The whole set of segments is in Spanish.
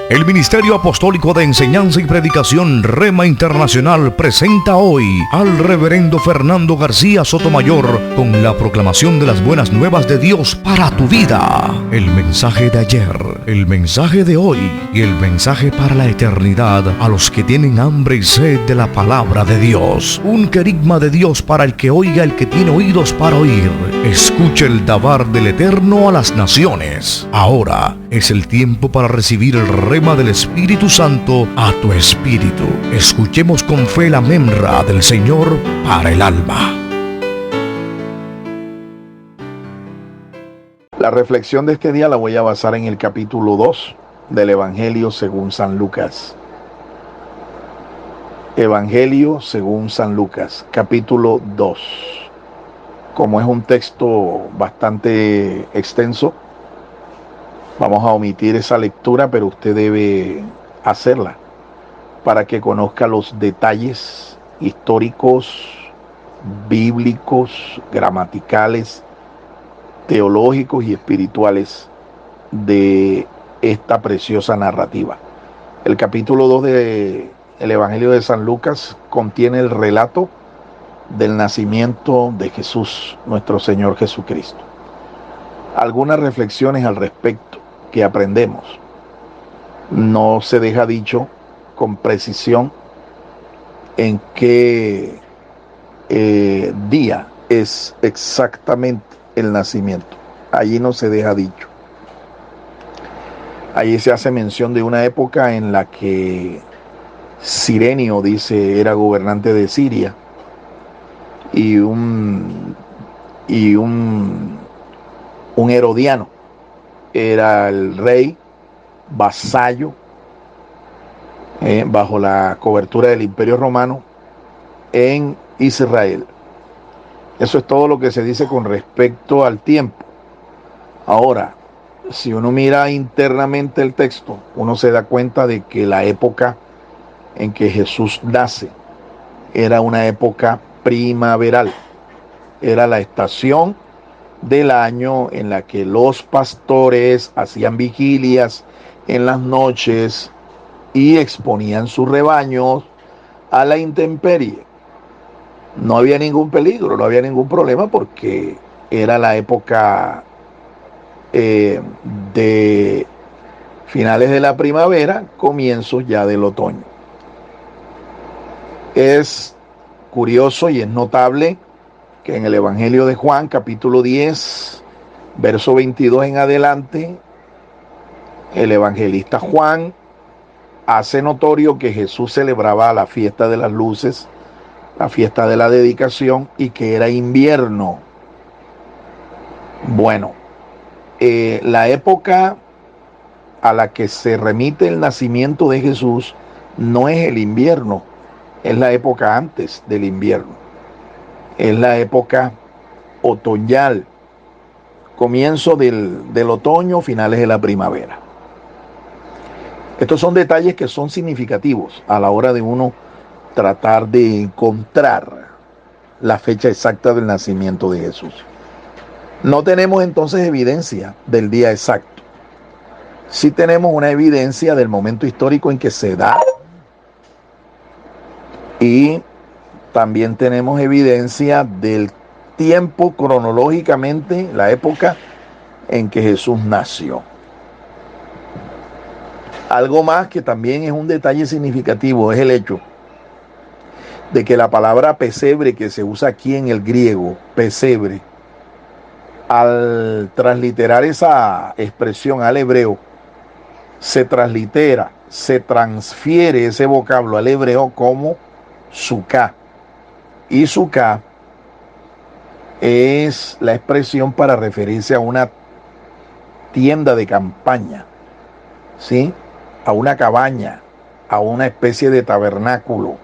El Ministerio Apostólico de Enseñanza y Predicación Rema Internacional presenta hoy al Reverendo Fernando García Sotomayor con la proclamación de las buenas nuevas de Dios para tu vida. El mensaje de ayer, el mensaje de hoy y el mensaje para la eternidad a los que tienen hambre y sed de la palabra de Dios. Un querigma de Dios para el que oiga, el que tiene oídos para oír. Escucha el dabar del Eterno a las naciones. Ahora es el tiempo para recibir el rema del Espíritu Santo a tu espíritu. Escuchemos con fe la memra del Señor para el alma. La reflexión de este día la voy a basar en el capítulo 2 del Evangelio según San Lucas. Evangelio según San Lucas, capítulo 2. Como es un texto bastante extenso, vamos a omitir esa lectura, pero usted debe hacerla para que conozca los detalles históricos, bíblicos, gramaticales, teológicos y espirituales de esta preciosa narrativa. El capítulo 2 del Evangelio de San Lucas contiene el relato del nacimiento de Jesús, nuestro Señor Jesucristo. Algunas reflexiones al respecto que aprendemos. No se deja dicho con precisión en qué día es exactamente el nacimiento. Allí no se deja dicho. Allí se hace mención de una época en la que Cirenio, dice, era gobernante de Siria y un Herodiano era el rey vasallo bajo la cobertura del Imperio Romano en Israel. Eso es todo lo que se dice con respecto al tiempo. Ahora, si uno mira internamente el texto, uno se da cuenta de que la época en que Jesús nace era una época primaveral. Era la estación del año en la que los pastores hacían vigilias en las noches y exponían sus rebaños a la intemperie. No había ningún peligro, no había ningún problema porque era la época de finales de la primavera, comienzos ya del otoño. Es curioso y es notable que en el Evangelio de Juan, capítulo 10, verso 22 en adelante, el evangelista Juan hace notorio que Jesús celebraba la fiesta de las luces, la fiesta de la dedicación, y que era invierno. Bueno, la época a la que se remite el nacimiento de Jesús no es el invierno, es la época antes del invierno. Es la época otoñal, comienzo del otoño, finales de la primavera. Estos son detalles que son significativos a la hora de uno tratar de encontrar la fecha exacta del nacimiento de Jesús. No tenemos entonces evidencia del día exacto. Sí tenemos una evidencia del momento histórico en que se da, y también tenemos evidencia del tiempo cronológicamente, la época en que Jesús nació. Algo más que también es un detalle significativo es el hecho de que la palabra pesebre que se usa aquí en el griego, pesebre, al transliterar esa expresión al hebreo, se translitera, se transfiere ese vocablo al hebreo como suká. Y suká es la expresión para referirse a una tienda de campaña, ¿sí? A una cabaña, a una especie de tabernáculo.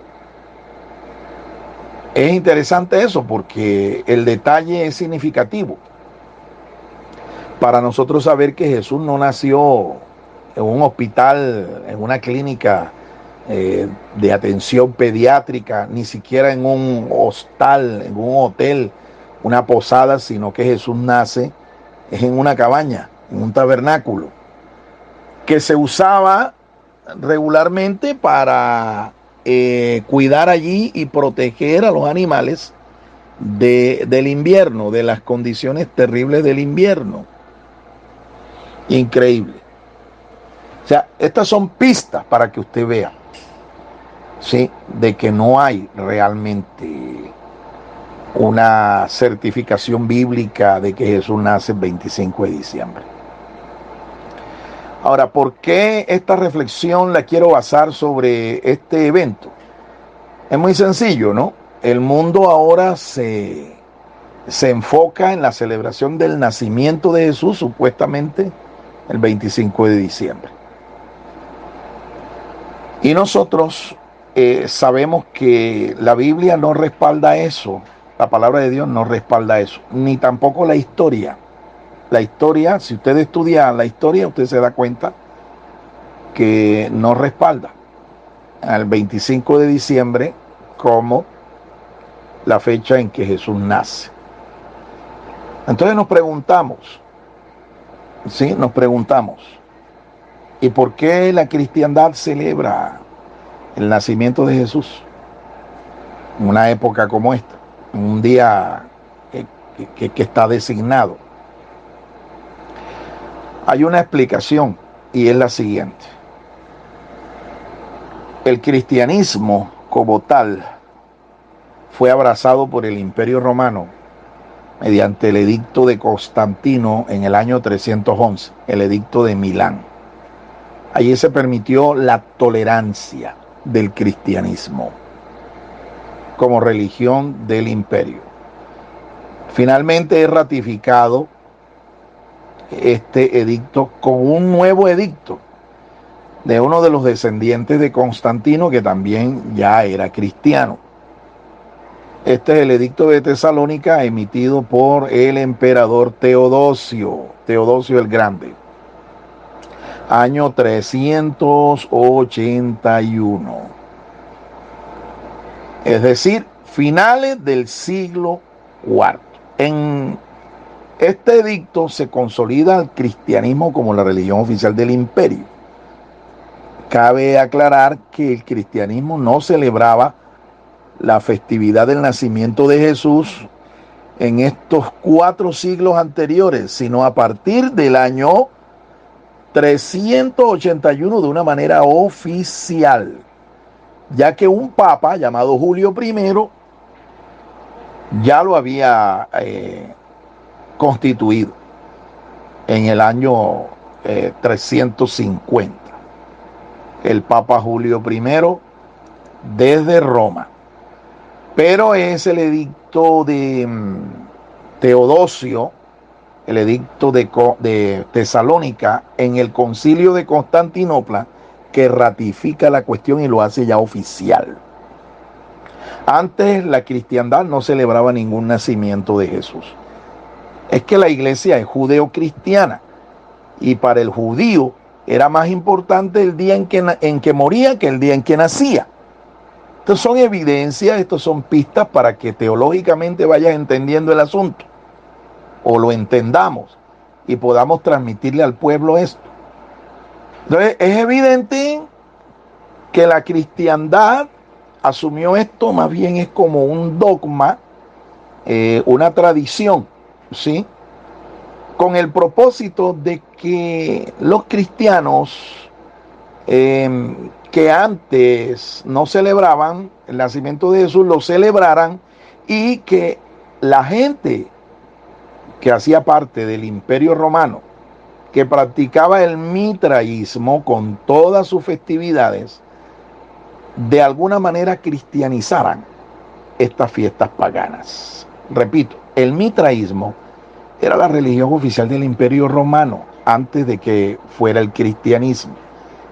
Es interesante eso porque el detalle es significativo para nosotros saber que Jesús no nació en un hospital, en una clínica de atención pediátrica, ni siquiera en un hostal, en un hotel, una posada, sino que Jesús nace en una cabaña, en un tabernáculo, que se usaba regularmente para cuidar allí y proteger a los animales del invierno, de las condiciones terribles del invierno. Increíble. O sea, estas son pistas para que usted vea, ¿sí?, de que no hay realmente una certificación bíblica de que Jesús nace el 25 de diciembre. Ahora, ¿por qué esta reflexión la quiero basar sobre este evento? Es muy sencillo, ¿no? El mundo ahora se enfoca en la celebración del nacimiento de Jesús, supuestamente el 25 de diciembre. Y nosotros sabemos que la Biblia no respalda eso, la palabra de Dios no respalda eso, ni tampoco la historia. La historia, si usted estudia la historia, usted se da cuenta que no respalda al 25 de diciembre como la fecha en que Jesús nace. Entonces nos preguntamos, ¿sí? Nos preguntamos, ¿y por qué la cristiandad celebra el nacimiento de Jesús en una época como esta, en un día que está designado? Hay una explicación y es la siguiente. El cristianismo como tal fue abrazado por el Imperio Romano mediante el edicto de Constantino en el año 311, el edicto de Milán. Allí se permitió la tolerancia del cristianismo como religión del imperio. Finalmente es ratificado este edicto con un nuevo edicto de uno de los descendientes de Constantino, que también ya era cristiano. Este es el edicto de Tesalónica, emitido por el emperador Teodosio el Grande, año 381. Es decir, finales del siglo IV. En este edicto se consolida el cristianismo como la religión oficial del imperio. Cabe aclarar que el cristianismo no celebraba la festividad del nacimiento de Jesús en estos 4 siglos anteriores, sino a partir del año 381 de una manera oficial, ya que un papa llamado Julio I ya lo había constituido en el año 350. El Papa Julio I desde Roma. Pero es el edicto de Teodosio, el edicto de Tesalónica en el concilio de Constantinopla, que ratifica la cuestión y lo hace ya oficial. Antes la cristiandad no celebraba ningún nacimiento de Jesús. Es que la iglesia es judeo-cristiana y para el judío era más importante el día en que moría que el día en que nacía. Estas son evidencias, estas son pistas para que teológicamente vayas entendiendo el asunto, o lo entendamos y podamos transmitirle al pueblo esto. Entonces es evidente que la cristiandad asumió esto, más bien es como un dogma, una tradición, ¿sí?, con el propósito de que los cristianos que antes no celebraban el nacimiento de Jesús, lo celebraran, y que la gente que hacía parte del Imperio Romano, que practicaba el mitraísmo con todas sus festividades, de alguna manera cristianizaran estas fiestas paganas. Repito, el mitraísmo era la religión oficial del Imperio Romano antes de que fuera el cristianismo.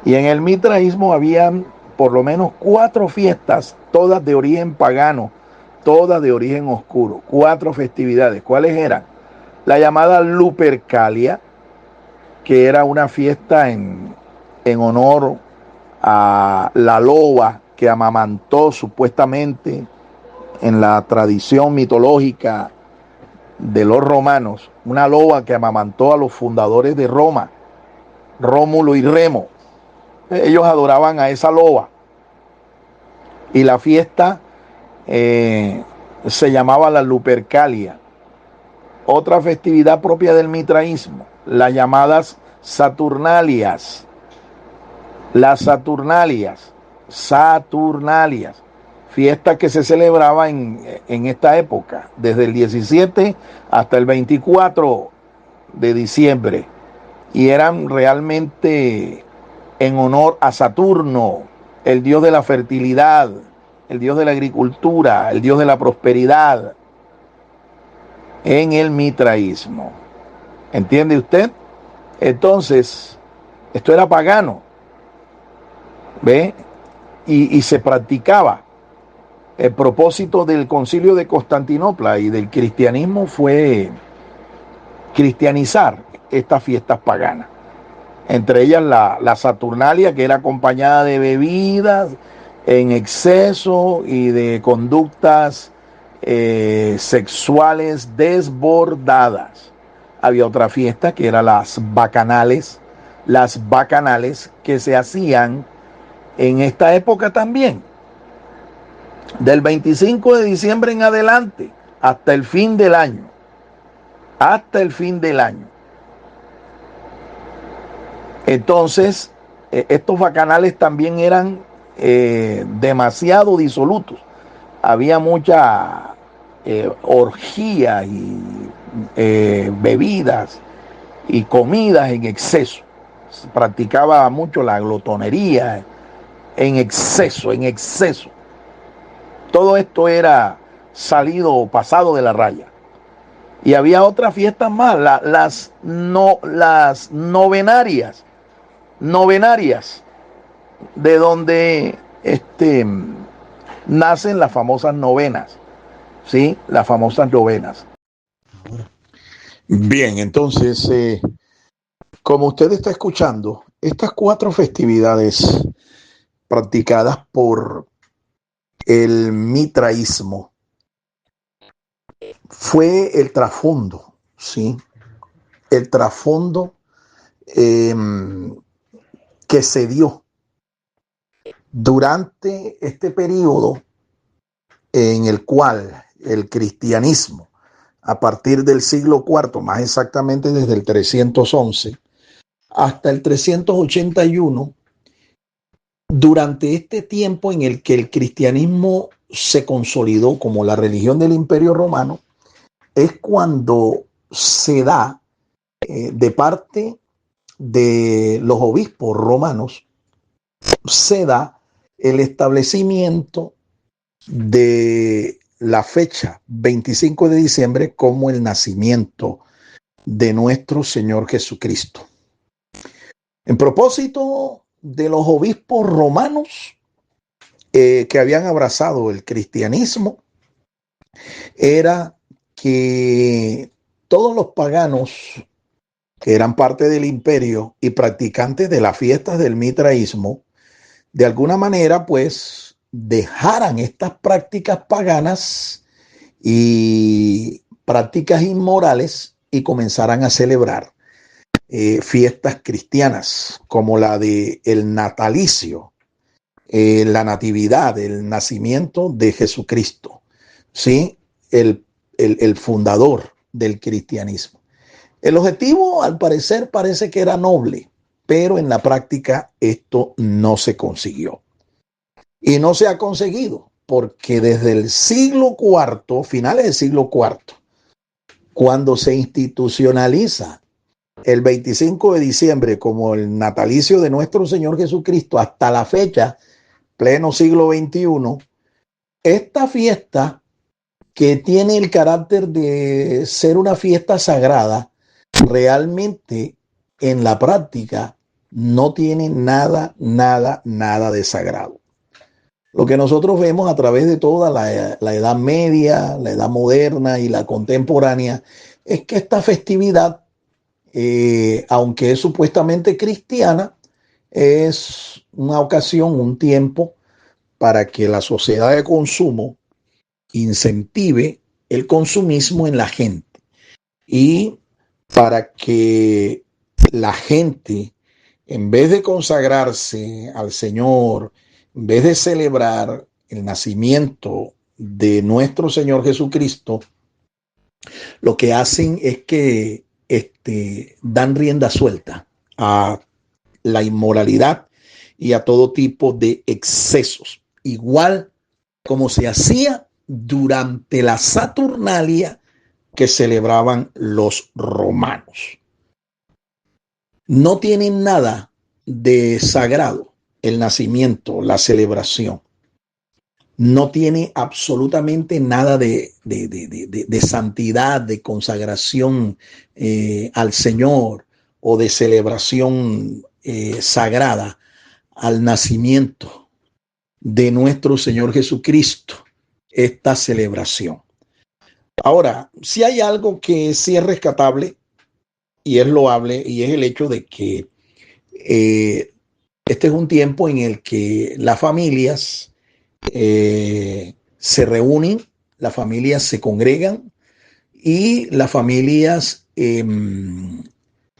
Y en el mitraísmo habían por lo menos 4 fiestas, todas de origen pagano, todas de origen oscuro. 4 festividades. ¿Cuáles eran? La llamada Lupercalia, que era una fiesta en honor a la loba que amamantó supuestamente en la tradición mitológica de los romanos, una loba que amamantó a los fundadores de Roma, Rómulo y Remo. Ellos adoraban a esa loba. Y la fiesta se llamaba la Lupercalia. Otra festividad propia del mitraísmo, las llamadas Saturnalias. Las Saturnalias, fiesta que se celebraba en esta época, desde el 17 hasta el 24 de diciembre, y eran realmente en honor a Saturno, el dios de la fertilidad, el dios de la agricultura, el dios de la prosperidad, en el mitraísmo. ¿Entiende usted? Entonces, esto era pagano, ¿ve? Y se practicaba. El propósito del concilio de Constantinopla y del cristianismo fue cristianizar estas fiestas paganas. Entre ellas la Saturnalia, que era acompañada de bebidas en exceso y de conductas sexuales desbordadas. Había otra fiesta que era las bacanales que se hacían en esta época también, del 25 de diciembre en adelante, hasta el fin del año. Entonces, estos bacanales también eran demasiado disolutos. Había mucha orgía y bebidas y comidas en exceso. Se practicaba mucho la glotonería en exceso. Todo esto era salido o pasado de la raya. Y había otras fiestas más, las novenarias, de donde nacen las famosas novenas, ¿sí? Las famosas novenas. Bien, entonces, como usted está escuchando, estas 4 festividades practicadas por el mitraísmo fue el trasfondo, ¿sí? El trasfondo que se dio durante este periodo en el cual el cristianismo, a partir del siglo IV, más exactamente desde el 311 hasta el 381, durante este tiempo en el que el cristianismo se consolidó como la religión del Imperio Romano, es cuando se da de parte de los obispos romanos, se da el establecimiento de la fecha 25 de diciembre como el nacimiento de nuestro Señor Jesucristo. En propósito de los obispos romanos que habían abrazado el cristianismo, era que todos los paganos que eran parte del imperio y practicantes de las fiestas del mitraísmo, de alguna manera, pues, dejaran estas prácticas paganas y prácticas inmorales y comenzaran a celebrar fiestas cristianas como la de el natalicio, la natividad, el nacimiento de Jesucristo, ¿sí? El fundador del cristianismo. El objetivo, al parecer, parece que era noble, pero en la práctica esto no se consiguió. Y no se ha conseguido, porque desde el siglo IV, finales del siglo IV, cuando se institucionaliza el 25 de diciembre como el natalicio de nuestro Señor Jesucristo, hasta la fecha, pleno siglo XXI, esta fiesta, que tiene el carácter de ser una fiesta sagrada, realmente en la práctica no tiene nada de sagrado. Lo que nosotros vemos a través de toda la Edad Media, la Edad Moderna y la contemporánea, es que esta festividad, aunque es supuestamente cristiana, es una ocasión, un tiempo para que la sociedad de consumo incentive el consumismo en la gente y para que la gente en vez de consagrarse al Señor, en vez de celebrar el nacimiento de nuestro Señor Jesucristo, lo que hacen es que dan rienda suelta a la inmoralidad y a todo tipo de excesos, igual como se hacía durante la Saturnalia que celebraban los romanos. No tienen nada de sagrado el nacimiento, la celebración. No tiene absolutamente nada de santidad, de consagración al Señor o de celebración sagrada al nacimiento de nuestro Señor Jesucristo, esta celebración. Ahora, si hay algo que sí es rescatable y es loable, y es el hecho de que este es un tiempo en el que las familias se reúnen, las familias se congregan y las familias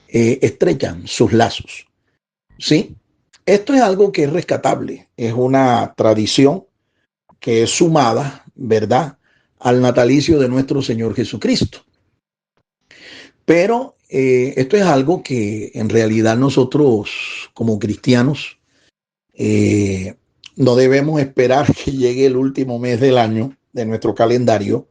estrechan sus lazos. ¿Sí? Esto es algo que es rescatable, es una tradición que es sumada, ¿verdad?, al natalicio de nuestro Señor Jesucristo. Pero esto es algo que en realidad nosotros como cristianos no debemos esperar que llegue el último mes del año de nuestro calendario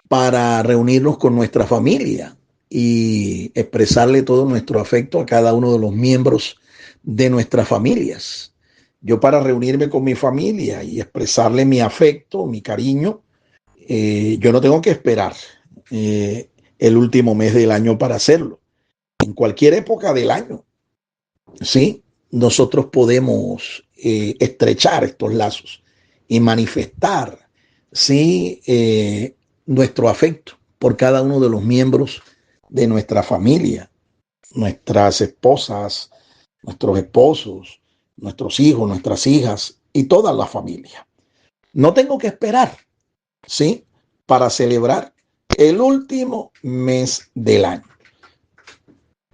para reunirnos con nuestra familia y expresarle todo nuestro afecto a cada uno de los miembros de nuestras familias. Yo, para reunirme con mi familia y expresarle mi afecto, mi cariño, yo no tengo que esperar el último mes del año para hacerlo. En cualquier época del año, ¿sí?, nosotros podemos estrechar estos lazos y manifestar, ¿sí?, nuestro afecto por cada uno de los miembros de nuestra familia, nuestras esposas, nuestros esposos, nuestros hijos, nuestras hijas y toda la familia. No tengo que esperar, ¿sí?, para celebrar el último mes del año.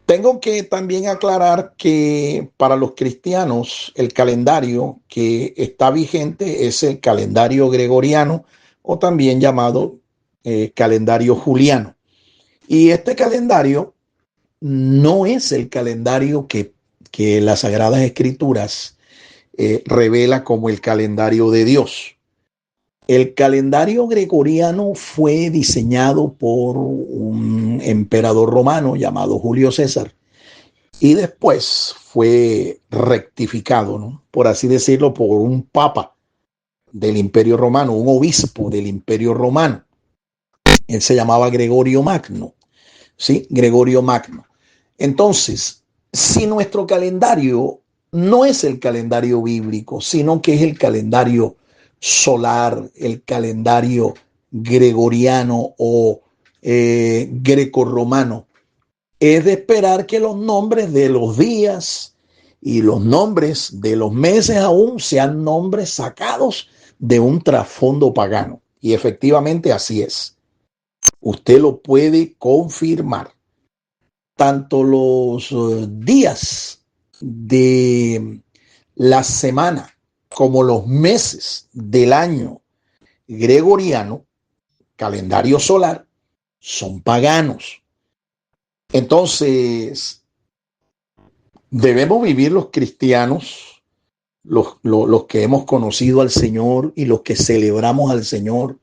Tengo que también aclarar que para los cristianos el calendario que está vigente es el calendario gregoriano, o también llamado calendario juliano. Y este calendario no es el calendario que las Sagradas Escrituras revela como el calendario de Dios. El calendario gregoriano fue diseñado por un emperador romano llamado Julio César y después fue rectificado, ¿no?, por así decirlo, por un papa del Imperio Romano, un obispo del Imperio Romano. Él se llamaba Gregorio Magno, ¿sí? Gregorio Magno. Entonces, si nuestro calendario no es el calendario bíblico, sino que es el calendario solar, el calendario gregoriano o grecorromano, es de esperar que los nombres de los días y los nombres de los meses aún sean nombres sacados de un trasfondo pagano. Y efectivamente así es. Usted lo puede confirmar. Tanto los días de la semana como los meses del año gregoriano, calendario solar, son paganos. Entonces, debemos vivir los cristianos, los que hemos conocido al Señor y los que celebramos al Señor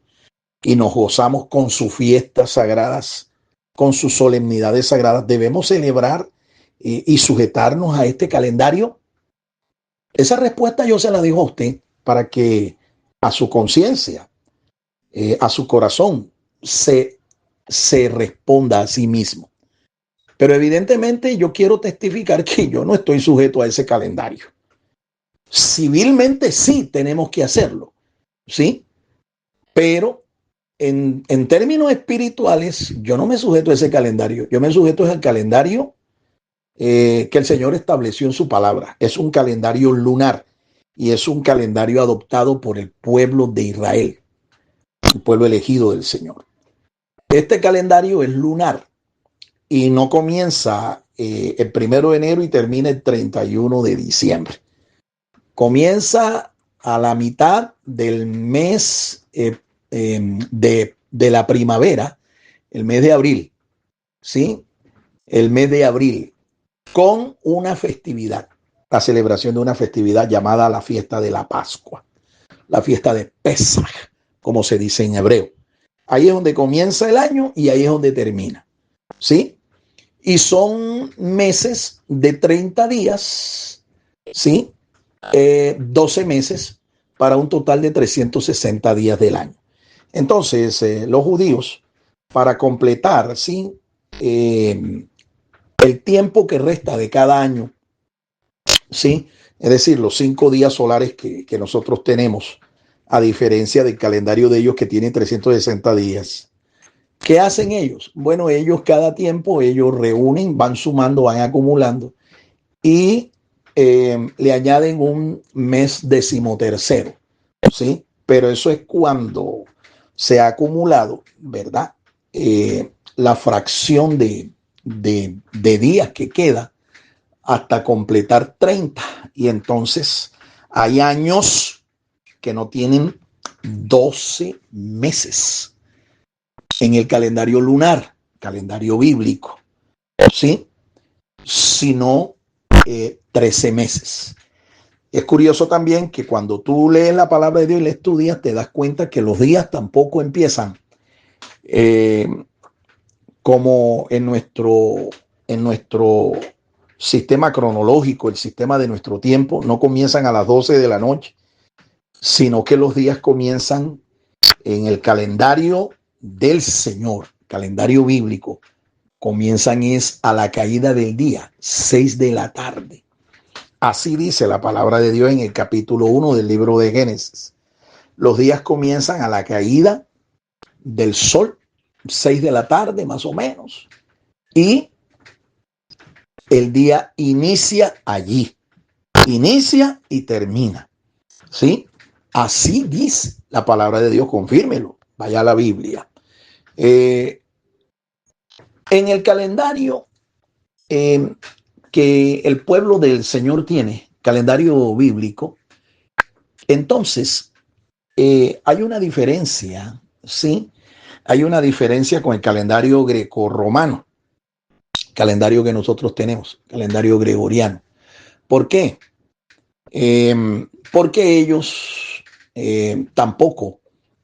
y nos gozamos con sus fiestas sagradas, con sus solemnidades sagradas, debemos celebrar y sujetarnos a este calendario. Esa respuesta yo se la dejo a usted para que a su conciencia, a su corazón, se responda a sí mismo. Pero evidentemente yo quiero testificar que yo no estoy sujeto a ese calendario. Civilmente sí tenemos que hacerlo, ¿sí? Pero en términos espirituales yo no me sujeto a ese calendario. Yo me sujeto al calendario que el Señor estableció en su palabra. Es un calendario lunar y es un calendario adoptado por el pueblo de Israel, el pueblo elegido del Señor. Este calendario es lunar y no comienza el 1 de enero y termina el 31 de diciembre. Comienza a la mitad del mes de la primavera, el mes de abril, ¿sí? El mes de abril, con una festividad, la celebración de una festividad llamada la fiesta de la Pascua, la fiesta de Pesaj, como se dice en hebreo. Ahí es donde comienza el año y ahí es donde termina, ¿sí? Y son meses de 30 días, ¿sí? 12 meses para un total de 360 días del año. Entonces, los judíos, para completar, ¿sí? El tiempo que resta de cada año, ¿sí? Es decir, los 5 días solares que nosotros tenemos, a diferencia del calendario de ellos que tiene 360 días. ¿Qué hacen ellos? Bueno, ellos cada tiempo, ellos reúnen, van sumando, van acumulando y le añaden un mes decimotercero, ¿sí? Pero eso es cuando se ha acumulado, ¿verdad? La fracción de días que queda hasta completar 30. Y entonces hay años que no tienen 12 meses en el calendario lunar, calendario bíblico, ¿sí? Sino 13 meses. Es curioso también que cuando tú lees la palabra de Dios y la estudias, te das cuenta que los días tampoco empiezan como en nuestro sistema cronológico, el sistema de nuestro tiempo, no comienzan a las 12 de la noche, sino que los días comienzan en el calendario del Señor, calendario bíblico, comienzan es a la caída del día, 6 de la tarde. Así dice la palabra de Dios en el capítulo 1 del libro de Génesis. Los días comienzan a la caída del sol, 6 de la tarde más o menos, y el día inicia allí, inicia y termina, ¿sí? Así dice la palabra de Dios, confírmelo, vaya a la Biblia. En el calendario que el pueblo del Señor tiene, calendario bíblico, entonces hay una diferencia, ¿sí? Hay una diferencia con el calendario grecorromano, calendario que nosotros tenemos, calendario gregoriano. ¿Por qué? Porque ellos tampoco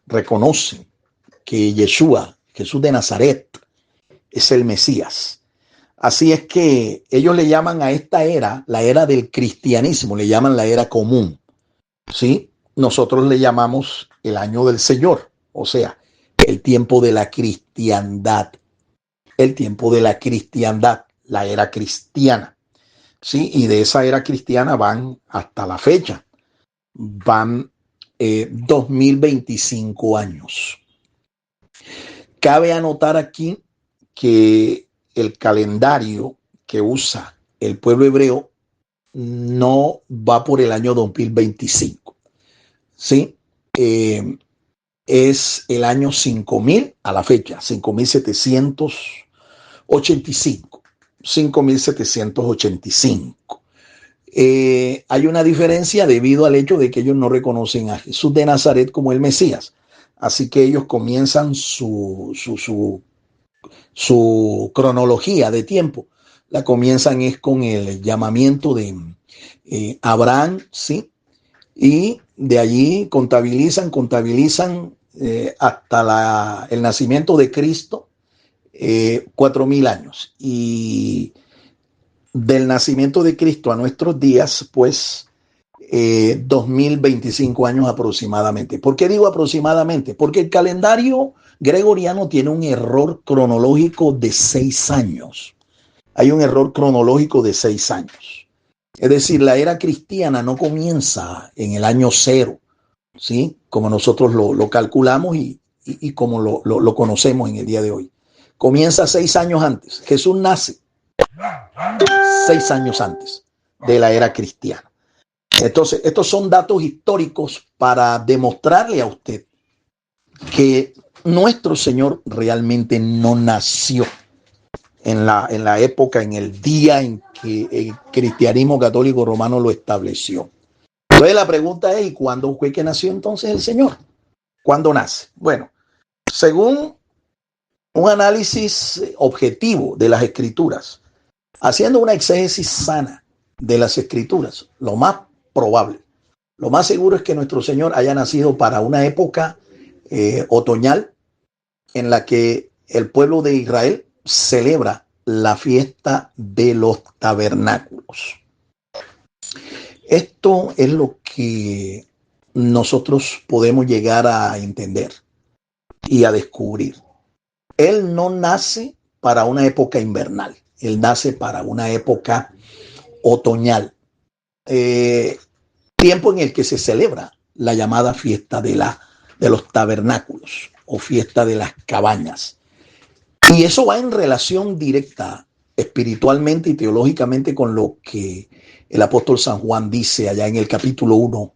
reconocen que Yeshua, Jesús de Nazaret, es el Mesías. Así es que ellos le llaman a esta era, la era del cristianismo, le llaman la era común, ¿sí? Nosotros le llamamos el año del Señor, o sea, el tiempo de la cristiandad, el tiempo de la cristiandad, la era cristiana, ¿sí? Y de esa era cristiana van hasta la fecha, van 2025 años. Cabe anotar aquí que el calendario que usa el pueblo hebreo no va por el año 2025, ¿sí? Es el año 5000 a la fecha, 5785. 5785. Hay una diferencia debido al hecho de que ellos no reconocen a Jesús de Nazaret como el Mesías. Así que ellos comienzan su cronología de tiempo. La comienzan es con el llamamiento de Abraham, ¿sí? Y de allí contabilizan hasta el nacimiento de Cristo, 4000 años. Y del nacimiento de Cristo a nuestros días, pues 2025 años aproximadamente. ¿Por qué digo aproximadamente? Porque el calendario gregoriano tiene un error cronológico de 6 años. Hay un error cronológico de 6 años. Es decir, la era cristiana no comienza en el año 0, ¿sí? Como nosotros lo calculamos y como lo conocemos en el día de hoy. Comienza 6 años antes. Jesús nace 6 años antes de la era cristiana. Entonces, estos son datos históricos para demostrarle a usted que nuestro Señor realmente no nació en la época, en el día en que el cristianismo católico romano lo estableció. Entonces la pregunta es, ¿y cuándo fue que nació entonces el Señor? ¿Cuándo nace? Bueno, según un análisis objetivo de las Escrituras, haciendo una exégesis sana de las Escrituras, lo más probable, lo más seguro es que nuestro Señor haya nacido para una época otoñal en la que el pueblo de Israel celebra la fiesta de los tabernáculos. Esto es lo que nosotros podemos llegar a entender y a descubrir. Él no nace para una época invernal, él nace para una época otoñal, tiempo en el que se celebra la llamada fiesta de los tabernáculos o fiesta de las cabañas. Y eso va en relación directa espiritualmente y teológicamente con lo que el apóstol San Juan dice allá en el capítulo 1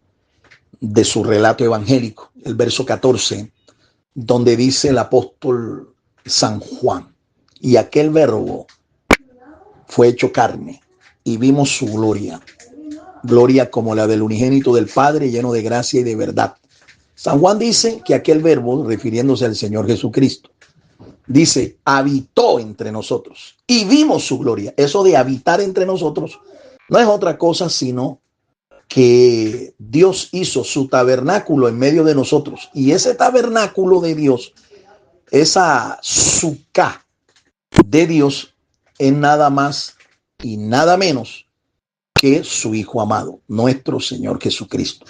de su relato evangélico, el verso 14, donde dice el apóstol San Juan: y aquel verbo fue hecho carne y vimos su gloria, gloria como la del unigénito del Padre, lleno de gracia y de verdad. San Juan dice que aquel verbo, refiriéndose al Señor Jesucristo, dice, habitó entre nosotros y vimos su gloria. Eso de habitar entre nosotros no es otra cosa sino que Dios hizo su tabernáculo en medio de nosotros. Y ese tabernáculo de Dios, esa sucá de Dios, es nada más y nada menos que su Hijo amado, nuestro Señor Jesucristo.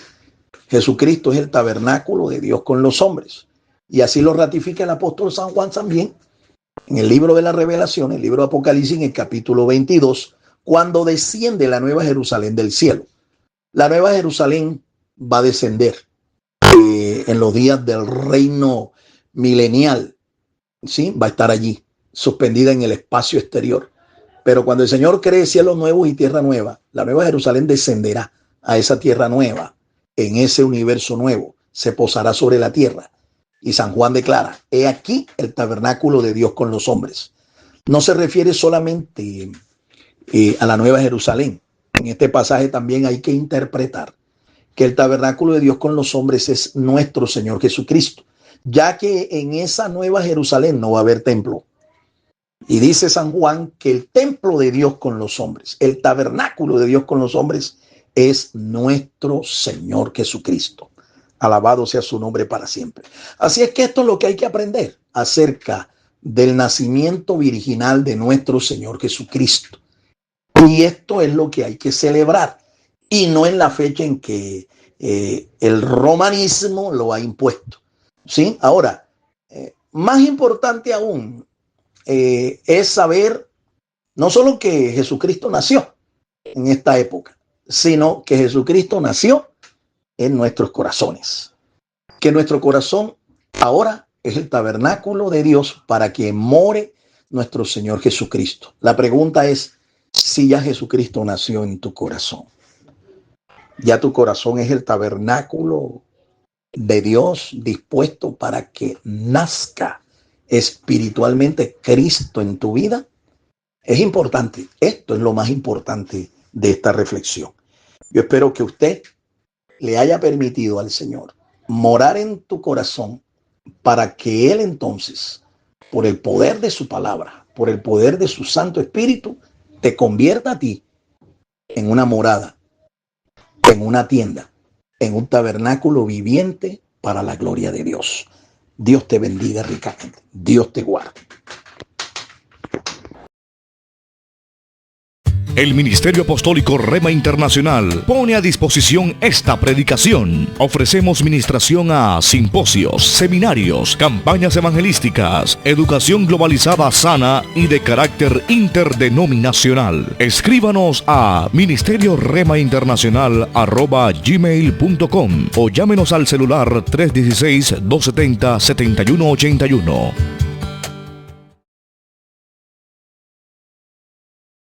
Jesucristo es el tabernáculo de Dios con los hombres. Y así lo ratifica el apóstol San Juan también en el libro de la Revelación, el libro de Apocalipsis, en el capítulo 22, cuando desciende la Nueva Jerusalén del cielo. La Nueva Jerusalén va a descender en los días del reino milenial, ¿sí? Va a estar allí, suspendida en el espacio exterior. Pero cuando el Señor cree cielos nuevos y tierra nueva, la Nueva Jerusalén descenderá a esa tierra nueva, en ese universo nuevo, se posará sobre la tierra. Y San Juan declara, he aquí el tabernáculo de Dios con los hombres. No se refiere solamente a la Nueva Jerusalén. En este pasaje también hay que interpretar que el tabernáculo de Dios con los hombres es nuestro Señor Jesucristo, ya que en esa Nueva Jerusalén no va a haber templo. Y dice San Juan que el templo de Dios con los hombres, el tabernáculo de Dios con los hombres, es nuestro Señor Jesucristo. Alabado sea su nombre para siempre. Así es que esto es lo que hay que aprender acerca del nacimiento virginal de nuestro Señor Jesucristo. Y esto es lo que hay que celebrar, y no en la fecha en que el romanismo lo ha impuesto. ¿Sí? Ahora, más importante aún es saber no solo que Jesucristo nació en esta época, sino que Jesucristo nació en nuestros corazones. Que nuestro corazón ahora es el tabernáculo de Dios para que more nuestro Señor Jesucristo. La pregunta es si ya Jesucristo nació en tu corazón. Ya tu corazón es el tabernáculo de Dios dispuesto para que nazca espiritualmente Cristo en tu vida. Es importante. Esto es lo más importante de esta reflexión. Yo espero que usted le haya permitido al Señor morar en tu corazón para que Él entonces, por el poder de su palabra, por el poder de su Santo Espíritu, te convierta a ti en una morada, en una tienda, en un tabernáculo viviente para la gloria de Dios. Dios te bendiga ricamente. Dios te guarde. El Ministerio Apostólico Rema Internacional pone a disposición esta predicación. Ofrecemos ministración a simposios, seminarios, campañas evangelísticas, educación globalizada sana y de carácter interdenominacional. Escríbanos a ministerioremainternacional@gmail.com o llámenos al celular 316-270-7181.